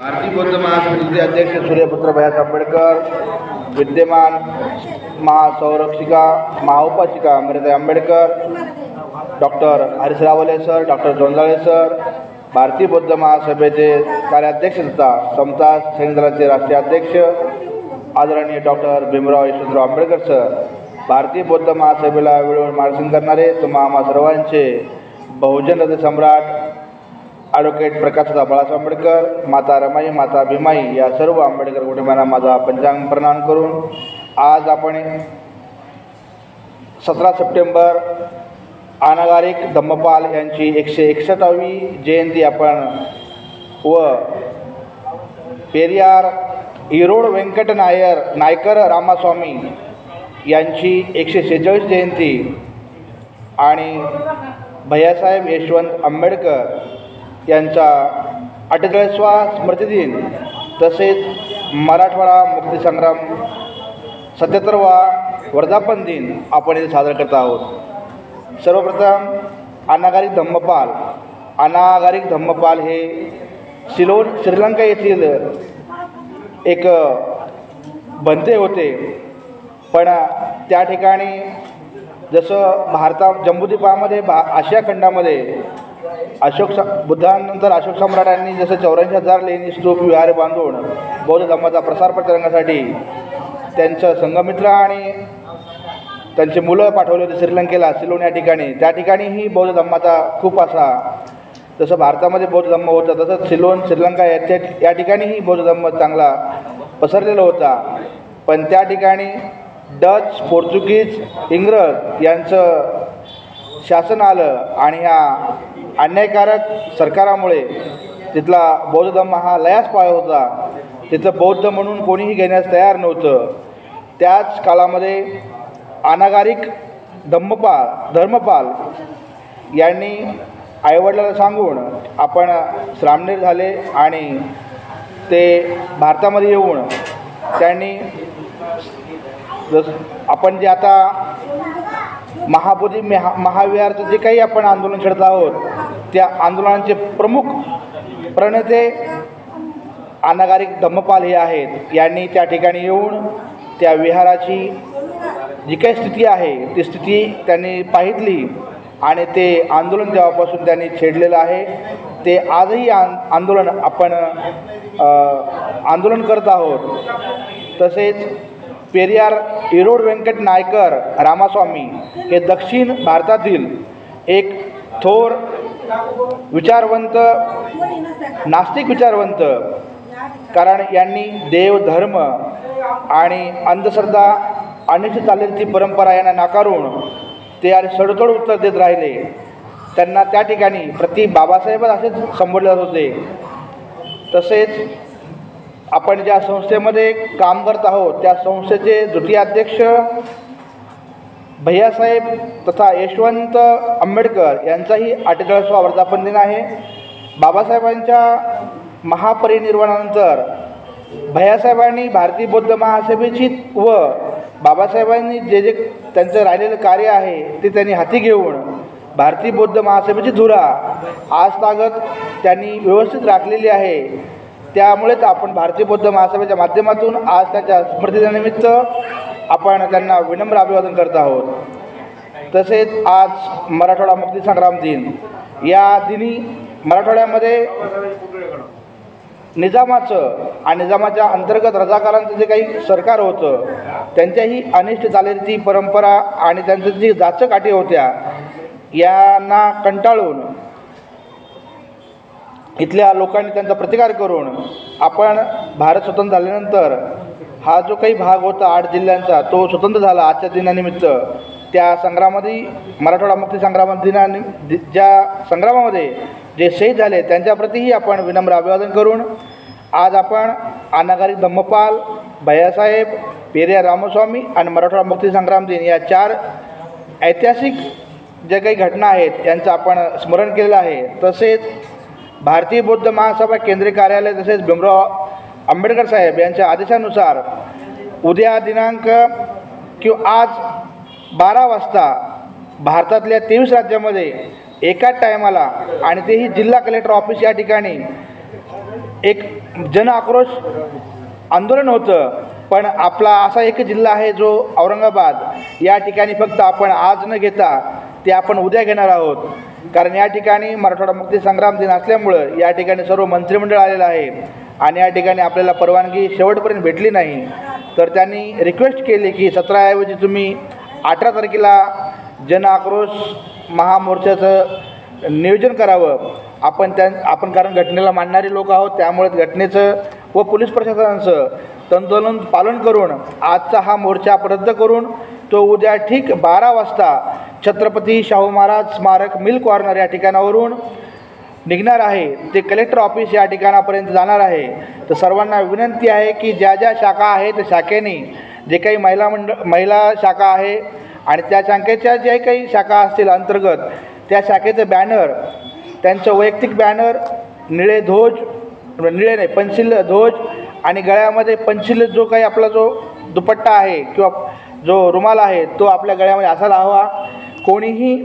भारतीय बौद्ध महासमितीचे अध्यक्ष सूर्यपुत्र भैया आंबेडकर, विद्यमान महासंरक्षिका महाउपासिका अमृता आंबेडकर, डॉक्टर हरीश रावले सर, डॉक्टर जोंजाळे सर, भारतीय बौद्ध महासभेचे कार्याध्यक्ष तथा समता सैनिक दलाचे राष्ट्रीय अध्यक्ष आदरणीय डॉक्टर भीमराव यशवंतराव आंबेडकर सर, भारतीय बौद्ध महासभेला वेळोवेळी मार्गदर्शन करणारे तुम्हा सर्वांचे बहुजन हृदय सम्राट ॲडव्होकेट प्रकाशदादा बाळासाहेब आंबेडकर, माता रमाई, माता भीमाई या सर्व आंबेडकर कुटुंबांना माझा पंचांग प्रणाम करून आज आपण 17 सप्टेंबर अनागारिक धम्मपाल यांची 161वी जयंती आपण व पेरियार ईरोड व्यंकट नायकर रामास्वामी यांची 146 जयंती आणि भैयासाहेब यशवंत आंबेडकर यांचा 48वा स्मृतिदिन तसेच मराठवाडा मुक्तीसंग्राम 77वा वर्धापन दिन आपण इथे साजरा करत आहोत। सर्वप्रथम अनागारिक धम्मपाल हे सिलोन श्रीलंका येथील एक बनते होते, पण त्या ठिकाणी जसं जम्बूद्वीपामध्ये आशिया खंडामध्ये बुद्धानंतर अशोक सम्राटांनी जसं 84,000 लेणी स्तूप विहारे बांधून बौद्ध धर्माचा प्रसार प्रचारासाठी त्यांचं संघमित्र आणि त्यांचे मुलं पाठवले होते श्रीलंकेला, सिलोन या ठिकाणी। त्या ठिकाणीही बौद्ध धर्माचा खूप असा, जसं भारतामध्ये बौद्ध धर्म होता तसंच सिलोन श्रीलंका या ठिकाणीही बौद्ध धर्म चांगला पसरलेला होता। पण त्या ठिकाणी डच, पोर्तुगीज, इंग्रज यांचं शासन आलं आणि ह्या अन्यायकारक सरकारामुळे तिथला बौद्ध धर्म हा लयास पावत होता। तिथं बौद्ध म्हणून कोणीही घेण्यास तयार नव्हतं। त्याच काळामध्ये अनागारिक धर्मपाल यांनी आईवडिलांना सांगून आपण श्रामणेर झाले आणि ते भारतामध्ये येऊन त्यांनी आपण जे आता महाबोधी महाविहारचं जे काही आपण आंदोलन छेडत आहोत त्या आंदोलनाचे प्रमुख प्रणेते अनागारिक धम्मपाल हे आहेत। यांनी त्या ठिकाणी येऊन त्या विहाराची जी काही स्थिती आहे ती स्थिती त्यांनी पाहितली आणि ते आंदोलन तेव्हापासून त्यांनी छेडलेलं आहे। ते आजही आंदोलन करत आहोत। तसेच पेरियार ईरोड व्यंकट नायकर रामास्वामी हे दक्षिण भारतातील एक थोर विचारवंत, नास्तिक विचारवंत, कारण यांनी देव, धर्म आणि अंधश्रद्धा अनिष्ट चाललेली परंपरा यांना नाकारून ते आणि सडतोड उत्तर देत राहिले। त्यांना त्या ठिकाणी प्रति बाबासाहेब असेच संबोधले जात होते। तसेच आपण ज्या संस्थेमध्ये काम करत आहोत त्या संस्थेचे द्वितीय अध्यक्ष भैयासाहेब तथा यशवंत आंबेडकर यांचाही 48वा वर्धापन दिन आहे। बाबासाहेबांच्या महापरिनिर्वाणानंतर भैयासाहेबांनी भारतीय बौद्ध महासभेची व बाबासाहेबांनी जे त्यांचं राहिलेलं कार्य आहे ते त्यांनी हाती घेऊन भारतीय बौद्ध महासभेची धुरा आजतागत त्यांनी व्यवस्थित राखलेली आहे। त्यामुळेच आपण भारतीय बौद्ध महासभेच्या माध्यमातून आज त्याच्या स्मृतिदिनानिमित्त आपण त्यांना विनम्र अभिवादन करत आहोत। तसेच आज मराठवाडा मुक्तीसंग्राम दिन, या दिनी मराठवाड्यामध्ये निजामाचं आणि निजामाच्या अंतर्गत रजाकारांचं जे काही सरकार होतं त्यांच्याही अनिष्ट चाललेली परंपरा आणि त्यांच्या जी जाचक अटी होत्या यांना कंटाळून इथल्या लोकांनी त्यांचा प्रतिकार करून आपण भारत स्वतंत्र झाल्यानंतर हा जो काही भाग होता 8 जिल्ह्यांचा तो स्वतंत्र झाला। आजच्या दिनानिमित्त त्या संग्रामामध्ये मराठवाडा मुक्ती संग्राम ज्या संग्रामामध्ये जे शहीद झाले त्यांच्याप्रतीही आपण विनम्र अभिवादन करून आज आपण अनागारिक धम्मपाल, भैयासाहेब, पेरियार रामस्वामी आणि मराठवाडा मुक्ती संग्राम दिन या 4 ऐतिहासिक ज्या काही घटना आहेत यांचं आपण स्मरण केलेलं आहे। तसेच भारतीय बौद्ध महासभा केंद्रीय कार्यालय तसेच भीमराव आंबेडकर साहेब यांच्या आदेशानुसार उद्या दिनांक आज 12 वाजता भारतातल्या 23 राज्यामध्ये एकाच टायमाला आणि तेही जिल्हा कलेक्टर ऑफिस या ठिकाणी एक जन आक्रोश आंदोलन होतं. पण आपला असा एक जिल्हा आहे जो औरंगाबाद, या ठिकाणी फक्त आपण आज न घेता ते आपण उद्या घेणार आहोत. कारण या ठिकाणी मराठवाडा मुक्ती संग्राम दिन असल्यामुळं या ठिकाणी सर्व मंत्रिमंडळ आलेलं आहे आणि या ठिकाणी आपल्याला परवानगी शेवटपर्यंत भेटली नाही. तर त्यांनी रिक्वेस्ट केली की 17 ऐवजी तुम्ही 18 तारखेला जन आक्रोश महामोर्चाचं नियोजन करावं. आपण कारण घटनेला मानणारी लोक आहोत, त्यामुळे घटनेचं व पोलीस प्रशासनाचं तंतोतंत पालन करून आजचा हा मोर्चा रद्द करून तो उद्या ठीक 12 वाजता छत्रपती शाहू महाराज स्मारक मिल कॉर्नर या ठिकाणावरून निघणार आहे. ते कलेक्टर ऑफिस या ठिकाणापर्यंत जाणार आहे. तर सर्वांना विनंती आहे की ज्या ज्या शाखा आहेत त्या शाखेने जे काही महिला शाखा आहे आणि त्या शाखेच्या ज्या काही शाखा असतील अंतर्गत त्या शाखेचं बॅनर, त्यांचं वैयक्तिक बॅनर, निळे पंचिल ध्वज आणि गळ्यामध्ये पंचिल जो काही आपला जो दुपट्टा आहे किंवा जो रुमाल आहे तो आपल्या गळ्यामध्ये असायला हवा. कोणीही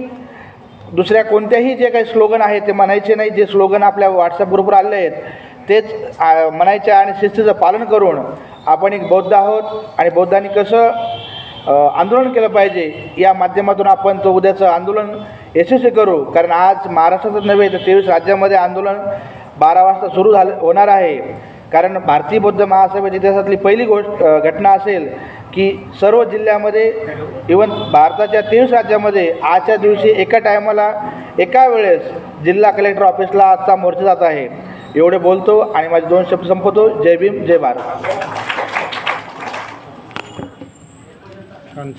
दुसऱ्या कोणत्याही जे काही स्लोगन आहे ते म्हणायचे नाही. जे स्लोगन आपल्या व्हॉट्सअप ग्रुपवर आले आहेत तेच म्हणायचे आणि शिस्तीचं पालन करून आपण एक बौद्ध आहोत आणि बौद्धांनी कसं आंदोलन केलं पाहिजे या माध्यमातून आपण तो उद्याचं आंदोलन यशस्वी करू. कारण आज महाराष्ट्रातच नव्हे तर 23 राज्यामध्ये आंदोलन 12 वाजता सुरू होणार आहे. कारण भारतीय बौद्ध महासभेच्या इतिहासातली पहिली घटना असेल की सर्व जिल्ह्यामध्ये इवन भारताच्या 23 राज्यामध्ये आजच्या दिवशी एका टायमाला एका वेळेस जिल्हा कलेक्टर ऑफिसला आजचा मोर्चा जात आहे. एवढे बोलतो आणि माझे 2 शब्द संपवतो. जय भीम, जय भारत. छान.